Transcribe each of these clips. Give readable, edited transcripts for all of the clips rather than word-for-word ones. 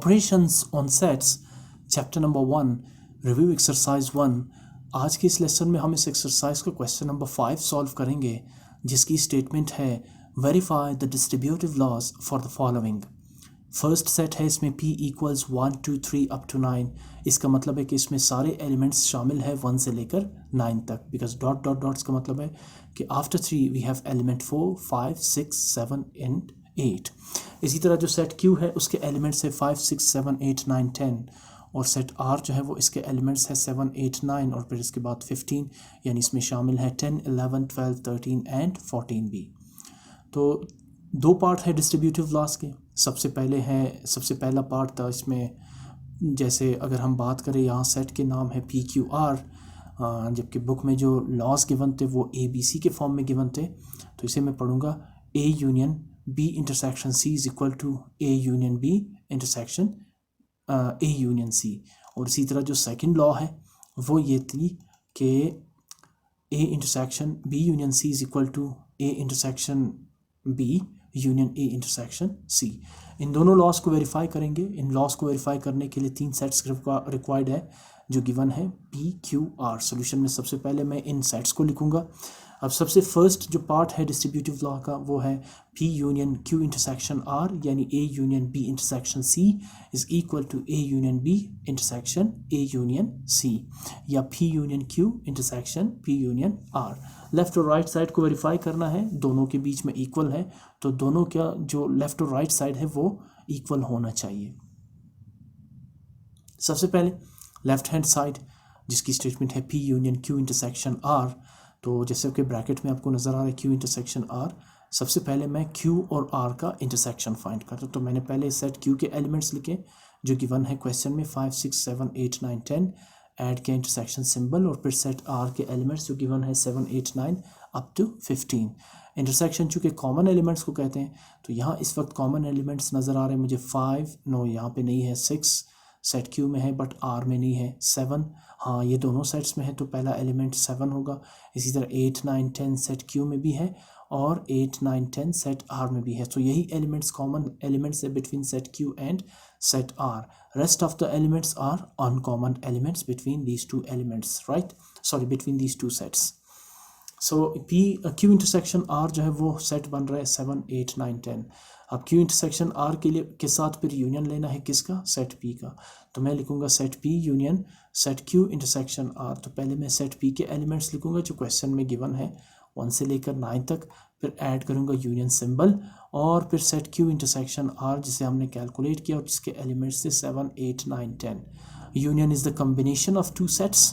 Operations on sets chapter number 1 review exercise 1। आज के इस लेसन में हम इस एक्सरसाइज का क्वेश्चन नंबर 5 सॉल्व करेंगे, जिसकी स्टेटमेंट है verify the distributive laws for the following. First set है, इसमें p इक्वल्स 1 2 3 अप टू 9। इसका मतलब है कि इसमें सारे एलिमेंट्स शामिल है 1 से लेकर 9 तक, बिकॉज डॉट डॉट डॉट्स का मतलब है कि after 3 we have element 4 5 6 7 and 8। इसी तरह जो सेट q है उसके एलिमेंट्स है 5 6 7 8 9 10, और सेट r जो है वो इसके एलिमेंट्स है 7 8 9 और फिर इसके बाद 15, यानी इसमें शामिल है 10 11 12 13 एंड 14 भी। तो दो पार्ट है डिस्ट्रीब्यूटिव लॉस के। सबसे पहला पार्ट था इसमें, जैसे अगर हम बात करें यहाँ सेट के नाम है पी क्यू आर, जबकि बुक में जो लॉस गिवन थे वो ए बी सी के फॉर्म में गिवन थे। तो इसे मैं पढ़ूँगा A union B intersection C is equal to A union B intersection A union C. और इसी तरह जो सेकंड लॉ है वो ये थी कि A intersection B union C is equal to A intersection B union A intersection C. इन दोनों लॉस को वेरीफाई करेंगे। इन लॉस को वेरीफाई करने के लिए 3 सेट्स रिक्वायर्ड है जो गिवन है पी क्यू आर। सोल्यूशन में सबसे पहले मैं इन सेट्स को लिखूंगा। अब सबसे फर्स्ट जो पार्ट है डिस्ट्रीब्यूटिव लॉ का वो है P union Q intersection R, यानी A union B intersection C is equal to A union B intersection A union C, या P union Q intersection P union R। Left और right side को verify करना है, दोनों के बीच में equal है, तो दोनों का जो लेफ्ट और राइट साइड है वो इक्वल होना चाहिए। सबसे पहले लेफ्ट हैंड साइड जिसकी स्टेटमेंट है P union Q intersection R, तो जैसे कि ब्रैकेट में आपको नज़र आ रहा है Q इंटरसेक्शन R। सबसे पहले मैं Q और R का इंटरसेक्शन फाइंड करता हूँ। तो मैंने पहले सेट Q के एलिमेंट्स लिखे जो गिवन है क्वेश्चन में 5 6 7 8 9 10, ऐड के इंटरसेक्शन सिंबल, और फिर सेट R के एलिमेंट्स जो गिवन है 7 8 9 अप टू 15। इंटरसेक्शन चूँकि कॉमन एलिमेंट्स को कहते हैं, तो यहाँ इस वक्त कॉमन एलिमेंट्स नज़र आ रहे हैं मुझे 5, नो यहाँ पे नहीं है, 6 सेट Q में है बट R में नहीं है, 7 हाँ ये दोनों सेट्स में है तो पहला एलिमेंट 7 होगा। इसी तरह 8 9 10 सेट Q में भी है और 8 9 10 सेट R में भी है। तो यही एलिमेंट्स कॉमन एलिमेंट्स है between set Q and set R। Rest of the elements are uncommon elements between these two elements, right, sorry between these two sets. So Q intersection R जो है वो set बन रहा है 7 8 9 10। अब Q intersection R के साथ फिर यूनियन लेना है किसका, सेट P का। तो मैं लिखूंगा set P union set Q intersection R। तो पहले मैं सेट P के एलिमेंट्स लिखूंगा जो क्वेश्चन में गिवन है 1 से लेकर 9 तक, फिर ऐड करूंगा यूनियन सिंबल, और फिर सेट Q इंटरसेक्शन R जिसे हमने कैलकुलेट किया और जिसके एलिमेंट्स थे 7 8 9 10। Union is the combination of two sets,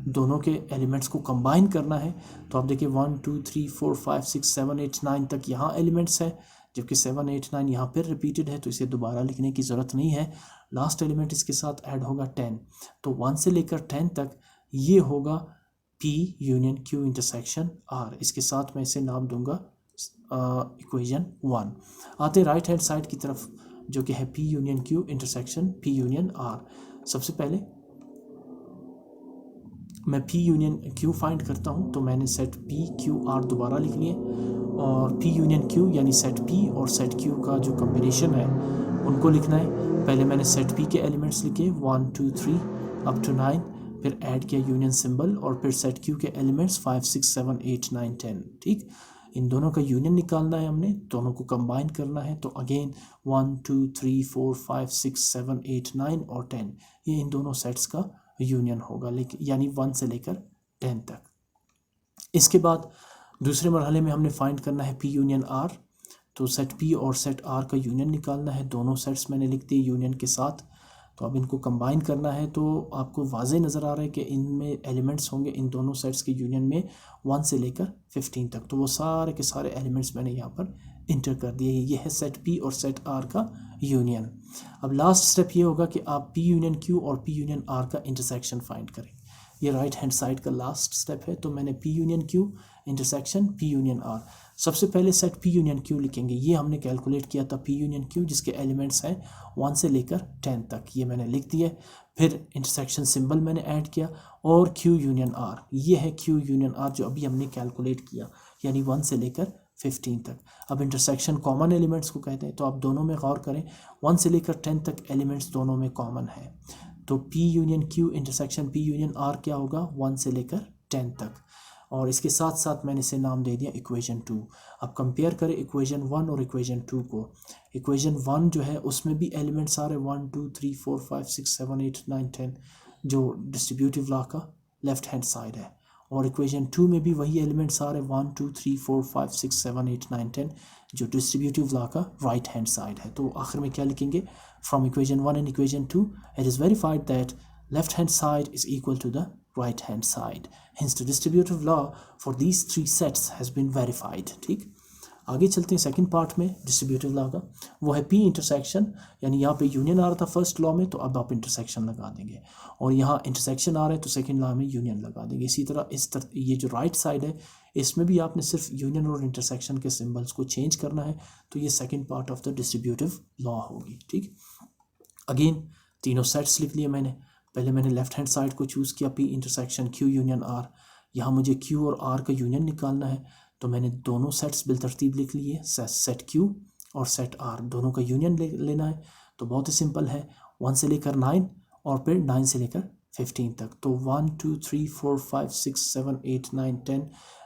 दोनों के एलिमेंट्स को कंबाइन करना है। तो आप देखिए 1 2 3 4 5 6 7 8 9 तक यहाँ एलिमेंट्स है, जबकि 7 8 9 यहाँ पर रिपीटेड है, तो इसे दोबारा लिखने की ज़रूरत नहीं है। लास्ट एलिमेंट इसके साथ ऐड होगा 10, तो 1 से लेकर 10 तक ये होगा P union Q intersection R। इसके साथ मैं इसे नाम दूंगा इक्वेशन 1। आते राइट हैंड साइड की तरफ जो कि है P union Q intersection P union R। सबसे पहले मैं P यूनियन Q फाइंड करता हूँ, तो मैंने सेट P Q R दोबारा लिख लिए, और P यूनियन Q यानी सेट P और सेट Q का जो कम्बिनेशन है उनको लिखना है। पहले मैंने सेट P के एलिमेंट्स लिखे 1 2 3 अप टू 9, फिर ऐड किया यूनियन सिंबल, और फिर सेट Q के एलिमेंट्स 5 6 7 8 9 10। ठीक, इन दोनों का यूनियन निकालना है, हमने दोनों को कंबाइन करना है। तो अगेन 1 2 3 4 5 6 7 8 9 और 10, ये इन दोनों सेट्स का यूनियन होगा, लेकिन यानी 1 से लेकर 10 तक। इसके बाद दूसरे मरहले में हमने फाइंड करना है P यूनियन R। तो सेट P और सेट R का यूनियन निकालना है, दोनों सेट्स मैंने लिख दिए यूनियन के साथ। तो अब इनको कंबाइन करना है, तो आपको वाज़े नज़र आ रहा है कि इनमें एलिमेंट्स होंगे इन दोनों सेट्स के यूनियन में 1 से लेकर 15 तक। तो वो सारे के सारे एलिमेंट्स मैंने यहाँ पर इंटर कर दिए। ये है सेट P और सेट R का यूनियन। अब लास्ट स्टेप ये होगा कि आप P यूनियन Q और P यूनियन R का इंटरसेक्शन फाइंड करें। ये राइट हैंड साइड का लास्ट स्टेप है। तो मैंने P union Q intersection P union R। सबसे पहले सेट P यूनियन Q लिखेंगे, ये हमने कैलकुलेट किया था P यूनियन Q जिसके एलिमेंट्स हैं 1 से लेकर 10 तक, ये मैंने लिख दिया। फिर इंटरसेक्शन सिंबल मैंने ऐड किया, और Q यूनियन R, ये है Q यूनियन R जो अभी हमने कैलकुलेट किया, यानी 1 से लेकर 15 तक। अब इंटरसेक्शन कॉमन एलिमेंट्स को कहते हैं, तो आप दोनों में गौर करें 1 से लेकर 10 तक एलिमेंट्स दोनों में कॉमन है। तो P union Q intersection P union R क्या होगा 1 से लेकर 10 तक। और इसके साथ साथ मैंने इसे नाम दे दिया इक्वेशन 2। अब कंपेयर करें इक्वेशन 1 और इक्वेशन 2 को। इक्वेशन 1 जो है उसमें भी एलिमेंट्स आ रहे 1 2 3 4 5 6 7 8 9 10 जो डिस्ट्रीब्यूटिव लॉ का लेफ्ट हैंड साइड है, और इक्वेशन 2 में भी वही एलिमेंट्स आ रहे 1 2 3 4 5 6 7 8 9 10 जो डिस्ट्रीब्यूटिव लॉ का राइट हैंड साइड है। तो आखिर में क्या लिखेंगे, from equation 1 and equation 2 it is verified that left hand side is equal to the right hand side, hence the distributive law for these three sets has been verified। ठीक, आगे चलते हैं सेकंड पार्ट में distributive law का, वो है P intersection, यानी यहाँ पे यूनियन आ रहा था फर्स्ट लॉ में तो अब आप इंटरसेक्शन लगा देंगे, और यहाँ इंटरसेक्शन आ रहा है तो सेकंड लॉ में यूनियन लगा देंगे। इसी तरह ये जो राइट साइड है इसमें भी आपने सिर्फ यूनियन और इंटरसेक्शन के सिंबल्स को चेंज करना है, तो ये second part of the distributive law होगी। ठीक, अगेन तीनों सेट्स लिख लिए मैंने। पहले मैंने लेफ्ट हैंड साइड को चूज़ किया P intersection Q union R, यहाँ मुझे Q और R का यूनियन निकालना है, तो मैंने दोनों सेट्स बिलतरतीब लिख लिए, सेट Q और सेट R दोनों का यूनियन लेना है। तो बहुत ही सिंपल है, 1 से लेकर 9 और फिर 9 से लेकर 15 तक। तो 1 2 3 4 5 6 7 8 9 10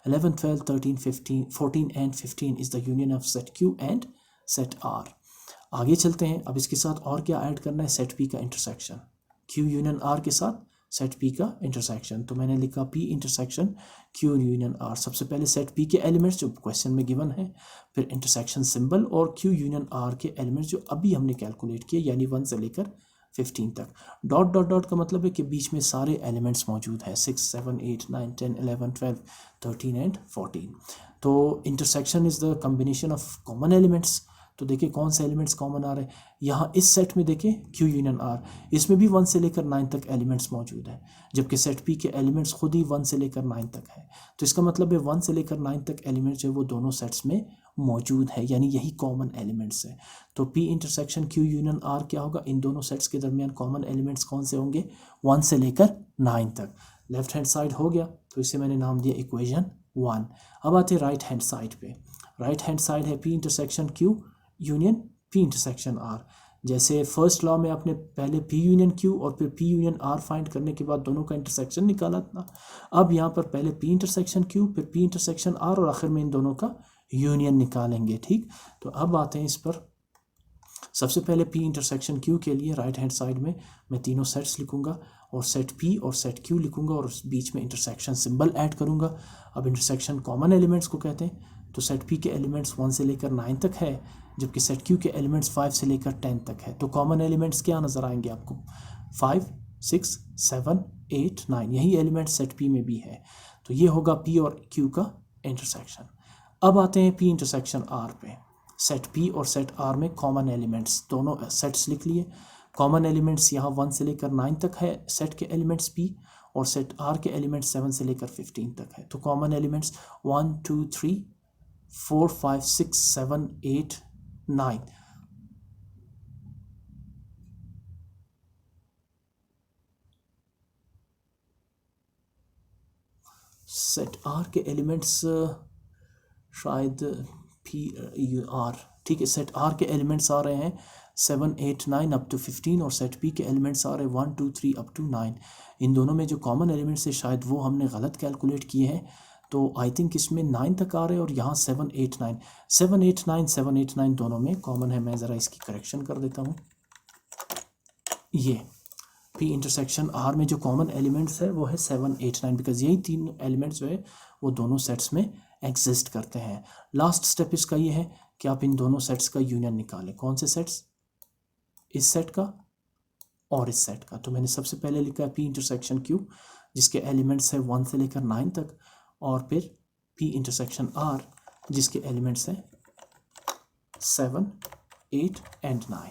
11 12 13 15 14 and 15 is the union of set Q and set R। आगे चलते हैं, अब इसके साथ और क्या ऐड करना है, सेट P का इंटरसेक्शन Q यूनियन R के साथ सेट P का इंटरसेक्शन। तो मैंने लिखा P intersection Q union R। सबसे पहले सेट P के एलिमेंट्स जो क्वेश्चन में गिवन है, फिर इंटरसेक्शन सिंबल और Q यूनियन R के एलिमेंट्स जो अभी हमने कैलकुलेट किए, यानी 1 से लेकर 15 तक। डॉट डॉट डॉट का मतलब है कि बीच में सारे एलिमेंट्स मौजूद हैं, 6 7 8 9 10 11 12 13 एंड 14। तो intersection is the combination of common elements. तो देखिए कौन से एलिमेंट्स कॉमन आ रहे हैं, यहाँ इस सेट में देखिए Q यूनियन R, इसमें भी 1 से लेकर 9 तक एलिमेंट्स मौजूद हैं, जबकि सेट P के एलिमेंट्स खुद ही 1 से लेकर 9 तक है। तो इसका मतलब है 1 से लेकर 9 तक एलिमेंट्स जो है वो दोनों सेट्स में मौजूद है, यानी यही कॉमन एलिमेंट्स है। तो P intersection Q union R क्या होगा, इन दोनों सेट्स के दरमियान कॉमन एलिमेंट्स कौन से होंगे, 1 से लेकर 9 तक। लेफ्ट हैंड साइड हो गया, तो इसे मैंने नाम दिया इक्वेशन 1। अब आते राइट हैंड साइड पे। राइट हैंड साइड है P intersection Q union P intersection R। जैसे फर्स्ट लॉ में आपने पहले P यूनियन Q और फिर P यूनियन R फाइंड करने के बाद दोनों का इंटरसेक्शन निकाला था, अब यहाँ पर पहले P इंटरसेक्शन Q फिर P इंटरसेक्शन R और आखिर में इन दोनों का यूनियन निकालेंगे। ठीक, तो अब आते हैं इस पर। सबसे पहले P इंटरसेक्शन Q के लिए राइट हैंड साइड में मैं तीनों सेट्स लिखूंगा और सेट P और सेट Q लिखूंगा और उस बीच में इंटरसेक्शन सिंबल ऐड करूंगा। अब इंटरसेक्शन कॉमन एलिमेंट्स को कहते हैं, तो सेट P के एलिमेंट्स 1 से लेकर 9 तक है, जबकि सेट Q के एलिमेंट्स 5 से लेकर 10 तक है। तो कॉमन एलिमेंट्स क्या नज़र आएंगे आपको, 5 6 7 8 9, यही एलिमेंट सेट P में भी है। तो ये होगा P और Q का इंटरसेक्शन। अब आते हैं P इंटरसेक्शन R पे। सेट P और सेट R में कॉमन एलिमेंट्स दोनों सेट्स लिख लिए। कॉमन एलिमेंट्स यहाँ 1 से लेकर 9 तक है सेट के एलिमेंट्स P, और सेट R के एलिमेंट्स 7 से लेकर 15 तक है। तो कॉमन एलिमेंट्स 1 2 3 4 5 6 7 8 9। सेट R के एलिमेंट्स शायद P R, ठीक है, सेट R के एलिमेंट्स आ रहे हैं 7 8 9 अप टू 15 और सेट P के एलिमेंट्स आ रहे हैं 1 2 3 अप टू 9। इन दोनों में जो कॉमन एलिमेंट्स है शायद वो हमने गलत कैलकुलेट किए हैं, तो आई थिंक इसमें 9 तक आ रहे हैं और यहाँ 7 8 9 7 8 9 7 8 9 दोनों में कॉमन है। मैं ज़रा इसकी करेक्शन कर देता हूँ। ये P इंटरसेक्शन R में जो कॉमन एलिमेंट्स है वो है 7 8 9, बिकॉज यही तीन एलिमेंट्स जो है वो दोनों सेट्स में एग्जिस्ट करते हैं। लास्ट स्टेप इसका ये है कि आप इन दोनों सेट्स का यूनियन निकालें। कौन से सेट्स, इस सेट का और इस सेट का। तो मैंने सबसे पहले लिखा है P इंटरसेक्शन Q जिसके एलिमेंट्स है 1 से लेकर 9 तक, और फिर P इंटरसेक्शन R जिसके एलिमेंट्स हैं 7 8 एंड 9।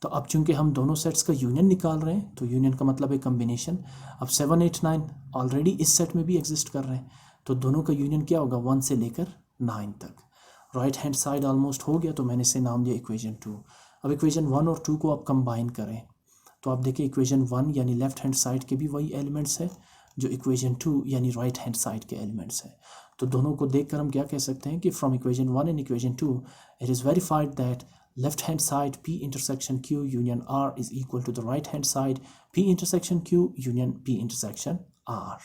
तो अब चूंकि हम दोनों सेट्स का यूनियन निकाल रहे हैं, तो यूनियन का मतलब है कम्बिनेशन। अब 7 8 9 ऑलरेडी इस सेट में भी एग्जिस्ट कर रहे हैं, तो दोनों का यूनियन क्या होगा 1 से लेकर 9 तक। राइट हैंड साइड ऑलमोस्ट हो गया, तो मैंने इसे नाम दिया इक्वेशन 2। अब इक्वेशन 1 और 2 को आप कंबाइन करें, तो आप देखिए इक्वेशन 1 यानी लेफ्ट हैंड साइड के भी वही एलिमेंट्स है जो इक्वेशन 2 यानी राइट हैंड साइड के एलिमेंट्स हैं। तो दोनों को देखकर हम क्या कह सकते हैं कि from equation 1 and equation 2 it is verified that left hand side P intersection Q union R is equal to the right hand side P intersection Q union P intersection R.